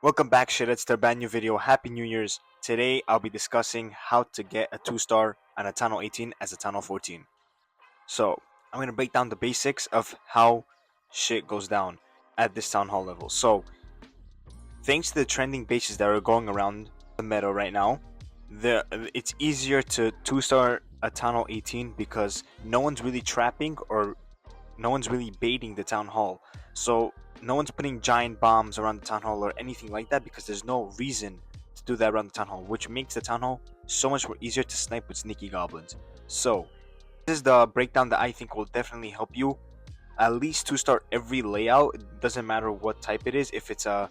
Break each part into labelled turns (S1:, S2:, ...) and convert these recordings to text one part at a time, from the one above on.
S1: Welcome back, shitheads, to a brand new video. Happy New Year's. Today, I'll be discussing how to get a 2-star on a Tunnel 18 as a Tunnel 14. So, I'm going to break down the basics of how shit goes down at this Town Hall level. So, thanks to the trending bases that are going around the meta right now, it's easier to 2-star a Town Hall 18 because no one's really trapping or no one's really baiting the town hall. So no one's putting giant bombs around the town hall or anything like that because there's no reason to do that around the town hall, which makes the town hall so much more easier to snipe with sneaky goblins. So this is the breakdown that I think will definitely help you at least 2-star every layout. It doesn't matter what type it is. If it's a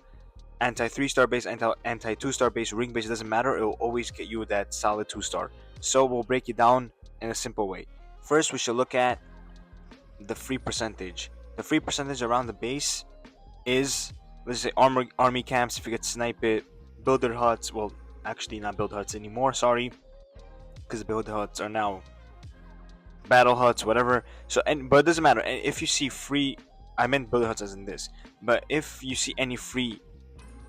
S1: anti 3-star base, anti 2-star base, ring base, it doesn't matter. It will always get you that solid 2-star. So we'll break it down in a simple way. First, we should look at the free percentage. The free percentage around the base is, let's say, army camps. If you could snipe it, builder huts. Well, actually, not builder huts anymore. Sorry, because builder huts are now battle huts, whatever. So, but it doesn't matter. If you see free, I meant builder huts as in this. But if you see any free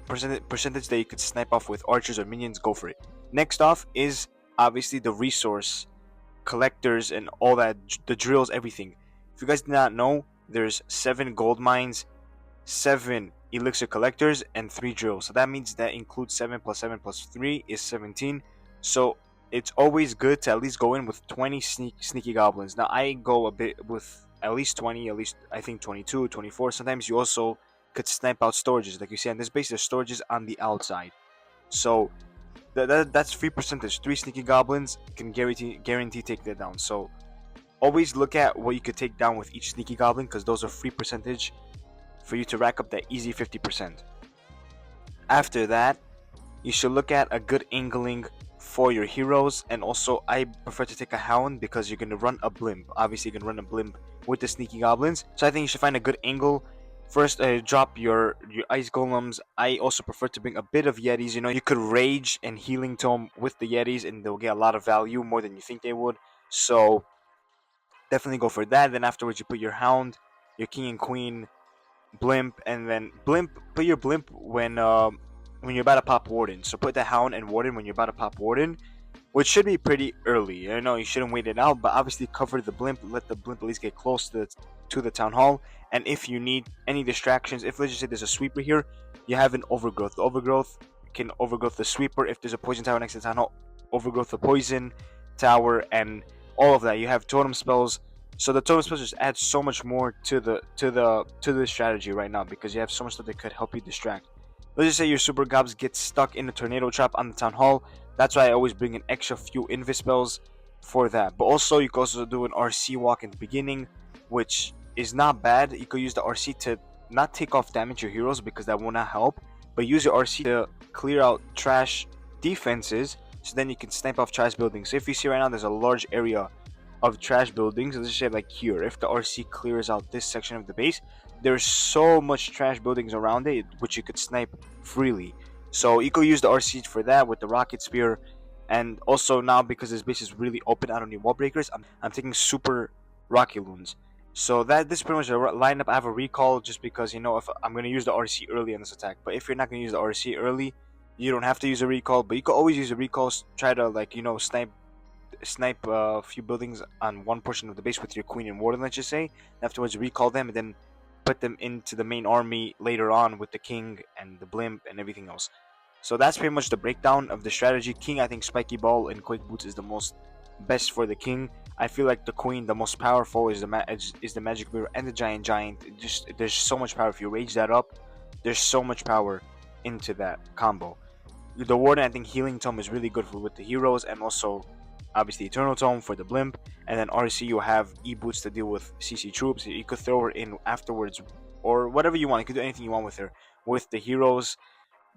S1: percentage that you could snipe off with archers or minions, go for it. Next off is obviously the resource collectors and all that, the drills, everything. If you guys do not know, there's 7 gold mines, 7 elixir collectors, and 3 drills. So that means that includes 7 plus 7 plus 3 is 17. So it's always good to at least go in with 20 sneaky goblins. Now I go a bit with at least 20, at least I think 22, 24. Sometimes you also could snipe out storages. Like you see on this base, there's storages on the outside. So that's free percentage. 3 sneaky goblins can guarantee take that down. So always look at what you could take down with each sneaky goblin because those are free percentage for you to rack up that easy 50%. After that, you should look at a good angling for your heroes, and also I prefer to take a hound because you're going to run a blimp. Obviously, you can run a blimp with the sneaky goblins, so I think you should find a good angle. First, drop your ice golems. I also prefer to bring a bit of yetis. You could rage and healing tome with the yetis, and they'll get a lot of value, more than you think they would. So definitely go for that. Then afterwards, you put your hound, your king and queen, blimp, and then put your blimp when you're about to pop warden. So put the hound and warden when you're about to pop warden, which should be pretty early. I know you shouldn't wait it out, but obviously cover the blimp. Let the blimp at least get close to the town hall. And if you need any distractions, if let's just say there's a sweeper here, you have an overgrowth. The overgrowth can overgrowth the sweeper. If there's a poison tower next to the town hall, overgrowth the poison tower, and all of that. You have totem spells. So the totem spells just add so much more to the strategy right now because you have so much stuff that could help you distract. Let's just say your super gobs get stuck in a tornado trap on the town hall. That's why I always bring an extra few invis spells for that. But also you could also do an RC walk in the beginning, which is not bad. You could use the RC to not take off damage your heroes because that will not help, but use your RC to clear out trash defenses, so then you can snipe off trash buildings. So if you see right now, there's a large area of trash buildings. Let's just say like here, if the RC clears out this section of the base, there's so much trash buildings around it which you could snipe freely. So you could use the RC for that with the rocket spear. And also now, because this base is really open, I don't need wall breakers, I'm taking super rocket loons. So this is pretty much a lineup. I have a recall just because, if I'm going to use the RC early on this attack. But if you're not going to use the RC early, you don't have to use a recall, but you can always use a recall. Try to snipe a few buildings on one portion of the base with your queen and warden, let's just say. Afterwards, recall them and then put them into the main army later on with the king and the blimp and everything else. So that's pretty much the breakdown of the strategy. King, I think spiky ball and quick boots is the most best for the king. I feel like the queen, the most powerful is the magic mirror and the giant. There's so much power. If you rage that up, there's so much power into that combo. The warden, I think healing tome is really good with the heroes, and also obviously eternal tome for the blimp. And then RC, you have e-boots to deal with CC troops. You could throw her in afterwards or whatever you want. You could do anything you want with her. With the heroes,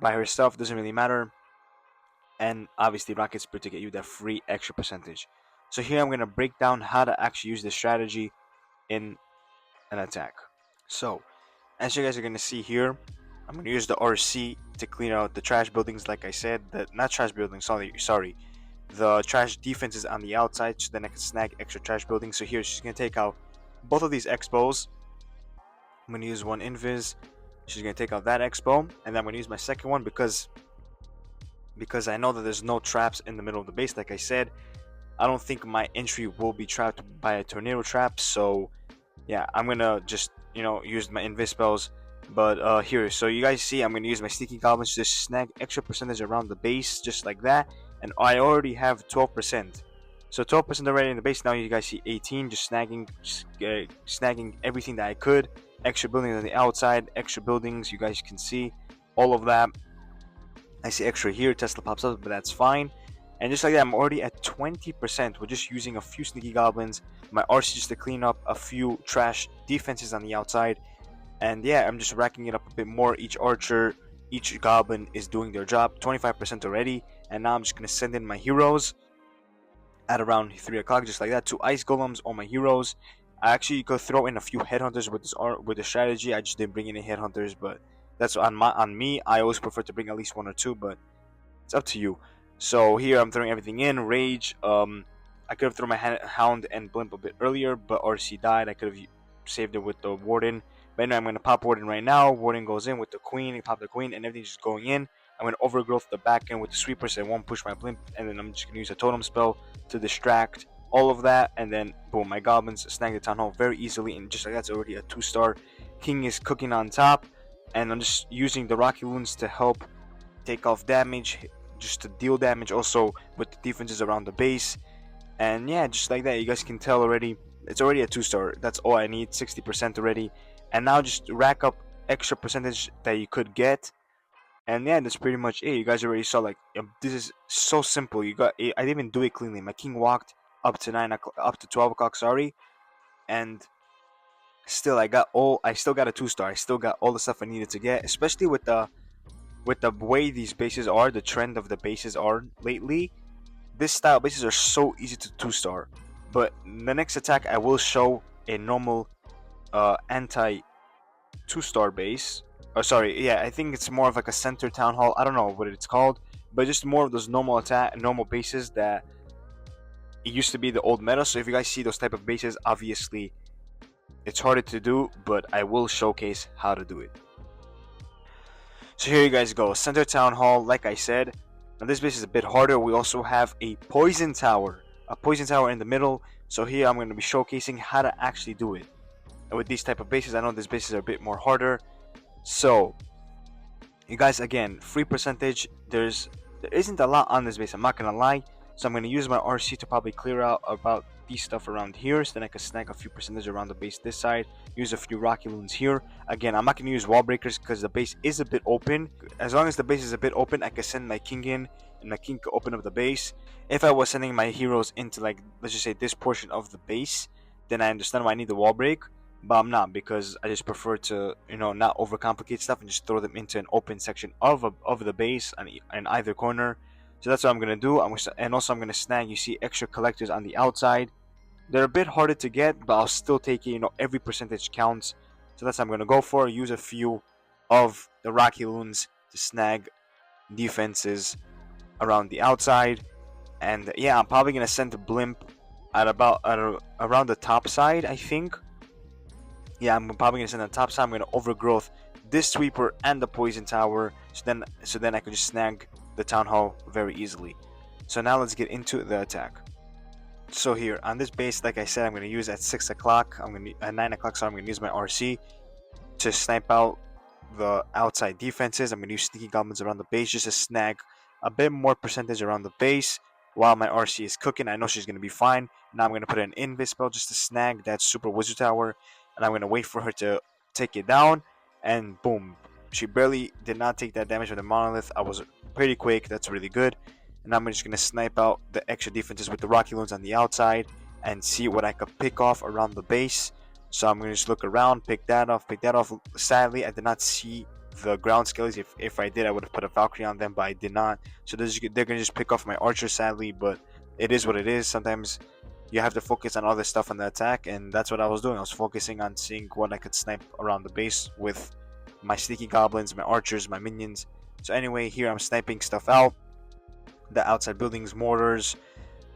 S1: by herself, doesn't really matter. And obviously rocket spear to get you that free extra percentage. So here I'm going to break down how to actually use this strategy in an attack. So as you guys are going to see here, I'm going to use the RC to clean out the trash buildings. Like I said, not trash buildings, sorry, the trash defenses on the outside, so then I can snag extra trash buildings. So here she's going to take out both of these expos. I'm going to use one invis, She's gonna take out that expo, and then I'm gonna use my second one because I know that there's no traps in the middle of the base. Like I said, I don't think my entry will be trapped by a tornado trap. So yeah, I'm gonna just use my invis spells. But here, so you guys see, I'm gonna use my sneaky goblins to just snag extra percentage around the base, just like that. And I already have 12%. So 12% already in the base. Now you guys see 18, just snagging everything that I could. Extra buildings on the outside, extra buildings. You guys can see all of that. I see extra here. Tesla pops up, but that's fine. And just like that, I'm already at 20%. We're just using a few sneaky goblins, my RC just to clean up a few trash defenses on the outside. And yeah, I'm just racking it up a bit more. Each archer, each goblin is doing their job. 25% already. And now I'm just going to send in my heroes at around 3 o'clock, just like that. 2 ice golems, all my heroes. I actually could throw in a few headhunters with this strategy. I just didn't bring any headhunters, but that's on me. I always prefer to bring at least 1 or 2, but it's up to you. So here I'm throwing everything in. Rage. I could have thrown my Hound and Blimp a bit earlier, but RC died. I could have saved it with the Warden. But anyway, I'm going to pop Warden right now. Warden goes in with the Queen. Pop the Queen, and everything's just going in. I'm going to overgrowth the back end with the Sweepers, and won't push my Blimp. And then I'm just going to use a Totem spell to distract all of that. And then, boom, my Goblins snag the Town Hall very easily. And just like that's already a 2-star. King is cooking on top. And I'm just using the Rocky Loons to help take off damage, just to deal damage also with the defenses around the base. And yeah, just like that, you guys can tell already, it's already a 2-star. That's all I need, 60% already. And now just rack up extra percentage that you could get. And yeah, that's pretty much it. You guys already saw, like, this is so simple. I didn't even do it cleanly. My king walked up to 12 o'clock, sorry. And still I still got a 2-star. I still got all the stuff I needed to get, especially with the way these bases are, the trend of the bases are lately. This style bases are so easy to 2-star. But the next attack I will show a normal anti 2-star base. Oh, sorry, yeah, I think it's more of like a center town hall. I don't know what it's called, but just more of those normal bases that it used to be the old meta. So if you guys see those type of bases, obviously it's harder to do, but I will showcase how to do it. So here you guys go, center town hall. Like I said, now this base is a bit harder. We also have a poison tower in the middle. So here I'm going to be showcasing how to actually do it. And with these type of bases, I know these bases are a bit more harder. So you guys, again, free percentage, there isn't a lot on this base, I'm not gonna lie. So I'm gonna use my RC to probably clear out about these stuff around here, so then I can snag a few percentage around the base this side, use a few Rocky Loons here. Again, I'm not gonna use wall breakers because the base is a bit open. As long as the base is a bit open, I can send my king in, and my king can open up the base. If I was sending my heroes into, like, let's just say this portion of the base, then I understand why I need the wall break. But I'm not, because I just prefer to, not overcomplicate stuff and just throw them into an open section of the base on either corner. So that's what I'm gonna do. And also I'm gonna snag, you see, extra collectors on the outside. They're a bit harder to get, but I'll still take it. Every percentage counts. So that's what I'm gonna go for. Use a few of the Rocky Loons to snag defenses around the outside. And yeah, I'm probably gonna send the Blimp at around the top side, I think. Yeah, I'm probably gonna send the top side. I'm gonna overgrowth this sweeper and the poison tower, so then I can just snag the town hall very easily. So now let's get into the attack. So here on this base, like I said, I'm gonna use at 6 o'clock. At 9 o'clock, so I'm gonna use my RC to snipe out the outside defenses. I'm gonna use sneaky goblins around the base just to snag a bit more percentage around the base while my RC is cooking. I know she's gonna be fine. Now I'm gonna put an invis spell just to snag that super wizard tower, and I'm gonna wait for her to take it down, and boom, she barely did not take that damage with the monolith. I was pretty quick, that's really good. And I'm just gonna snipe out the extra defenses with the Rocky Loons on the outside and see what I could pick off around the base. So I'm gonna just look around, pick that off. Sadly, I did not see the ground skellies. If I did, I would have put a Valkyrie on them, but I did not. So they're gonna just pick off my archer, sadly, but it is what it is. Sometimes you have to focus on other stuff on the attack, and that's what I was doing. I was focusing on seeing what I could snipe around the base with my sneaky goblins, my archers, my minions. So anyway, here I'm sniping stuff out. The outside buildings, mortars,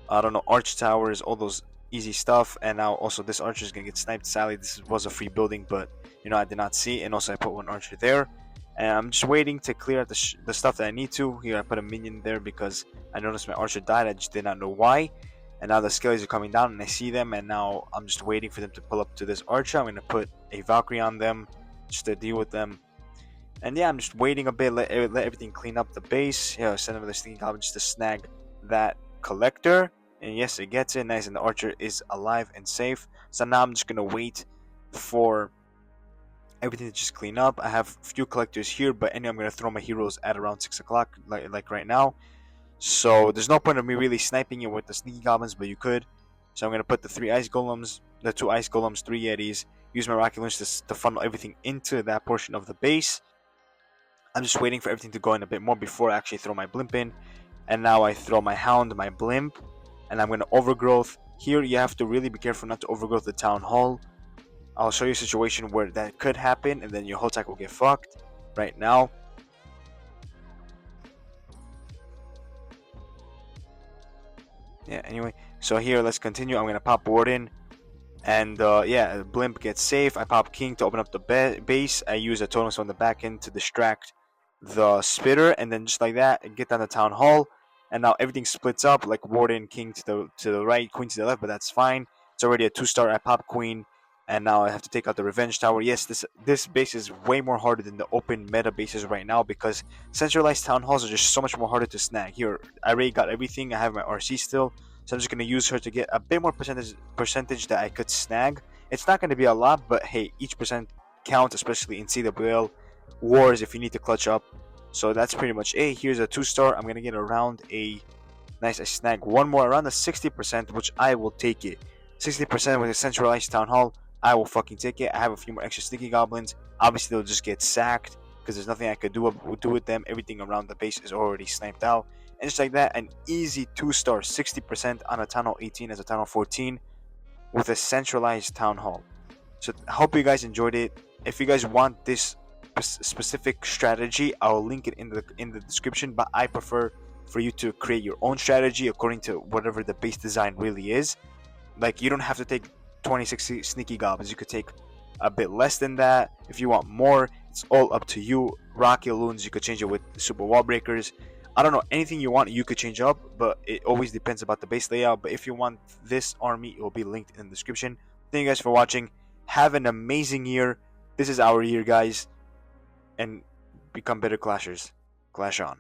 S1: I don't know, arch towers, all those easy stuff. And now also this archer is gonna get sniped. Sadly, this was a free building, but I did not see. And also I put one archer there, and I'm just waiting to clear out the stuff that I need to. Here I put a minion there because I noticed my archer died. I just did not know why. And now the skellies are coming down, and I see them. And now I'm just waiting for them to pull up to this archer. I'm gonna put a Valkyrie on them just to deal with them. And yeah, I'm just waiting a bit, let everything clean up the base. Send over the sneaky goblin just to snag that collector. And yes, it gets it. Nice, and the archer is alive and safe. So now I'm just gonna wait for everything to just clean up. I have a few collectors here, but anyway, I'm gonna throw my heroes at around 6 o'clock, like right now. So there's no point of me really sniping it with the sneaky goblins, but you could. So I'm gonna put the 3 ice golems, the 2 ice golems, 3 yetis. Use my rocket launch to funnel everything into that portion of the base. I'm just waiting for everything to go in a bit more before I actually throw my blimp in. And now I throw my hound, my blimp, and I'm going to overgrowth. Here you have to really be careful not to overgrowth the town hall. I'll show you a situation where that could happen, and then your whole attack will get fucked. Right now, yeah, anyway, so here let's continue. I'm going to pop warden. And yeah, blimp gets safe. I pop king to open up the base. I use a totem on the back end to distract the spitter, and then just like that, get down the town hall. And now everything splits up, like warden, king to the right, queen to the left, but that's fine. It's already a 2-star. I pop queen, and now I have to take out the revenge tower. Yes, this base is way more harder than the open meta bases right now, because centralized town halls are just so much more harder to snag. Here, I already got everything. I have my RC still, so I'm just gonna use her to get a bit more percentage that I could snag. It's not gonna be a lot, but hey, each percent counts, especially in CWL wars if you need to clutch up. So that's pretty much it. Here's a 2-star. I'm gonna get around a nice. I snag one more around the 60%, which I will take it. 60% with a centralized town hall. I will fucking take it. I have a few more extra sneaky goblins. Obviously, they'll just get sacked because there's nothing I could do with them. Everything around the base is already sniped out. And just like that, an easy 2-star, 60% on a Town Hall 18 as a Town Hall 14 with a centralized Town Hall. So I hope you guys enjoyed it. If you guys want this specific strategy, I'll link it in the description, but I prefer for you to create your own strategy according to whatever the base design really is. Like, you don't have to take 26 sneaky goblins. You could take a bit less than that. If you want more, it's all up to you. Rocket loons, you could change it with super wall breakers. I don't know, anything you want you could change up, but it always depends about the base layout. But if you want this army, it will be linked in the description. Thank you guys for watching. Have an amazing year. This is our year, guys, and become better clashers. Clash on.